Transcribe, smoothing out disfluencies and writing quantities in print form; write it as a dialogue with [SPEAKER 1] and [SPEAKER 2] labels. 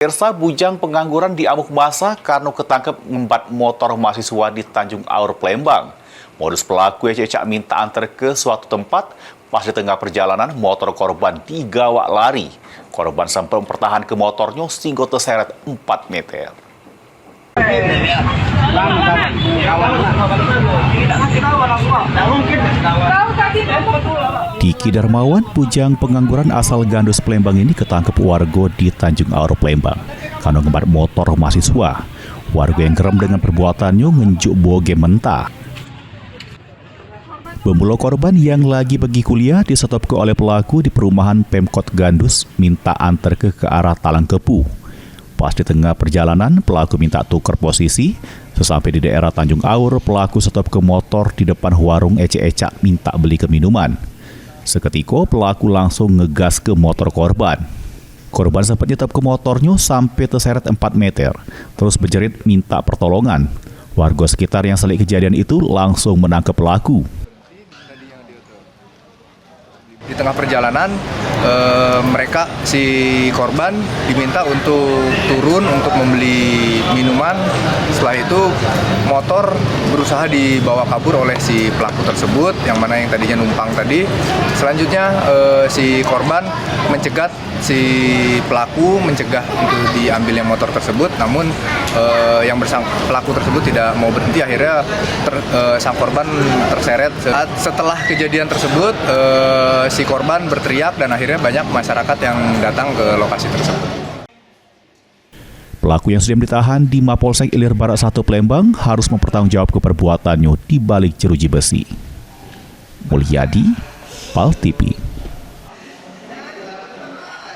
[SPEAKER 1] Pemirsa, bujang pengangguran diamuk massa karena ketangkep ngembat motor mahasiswa di Tanjung Aur, Palembang. Modus pelaku ecek-ecek minta antar ke suatu tempat, pas di tengah perjalanan motor korban digawak lari. Korban sempat mempertahankan motornya sehingga terseret 4 meter. Diki Darmawan, bujang pengangguran asal Gandus, Palembang ini ketangkep warga di Tanjung Aur, Palembang karena ngembat motor mahasiswa. Warga yang geram dengan perbuatannya ngenjuk boge mentah. Pembunuh korban yang lagi pergi kuliah disetopke oleh pelaku di perumahan Pemkot Gandus minta antar ke arah Talangkepu. Pas di tengah perjalanan, pelaku minta tukar posisi. Sesampai di daerah Tanjung Aur, pelaku stop ke motor di depan warung ecek-ecek minta beli minuman. Seketika, pelaku langsung ngegas ke motor korban. Korban sempat nyetop ke motornya sampai terseret 4 meter, terus berjerit minta pertolongan. Warga sekitar yang selik kejadian itu langsung menangkap pelaku.
[SPEAKER 2] Di tengah perjalanan, si korban diminta untuk turun untuk membeli minuman. Setelah itu motor berusaha dibawa kabur oleh si pelaku tersebut, yang mana yang tadinya numpang tadi. Selanjutnya si korban mencegat si pelaku, mencegah untuk diambilnya motor tersebut. Namun pelaku tersebut tidak mau berhenti, akhirnya sang korban terseret. Setelah kejadian tersebut, si korban berteriak dan akhirnya banyak masyarakat yang datang ke lokasi tersebut.
[SPEAKER 1] Pelaku yang sudah ditahan di Mapolsek Ilir Barat 1 Palembang harus mempertanggungjawabkan perbuatannya di balik jeruji besi. Mulyadi, PAL TV.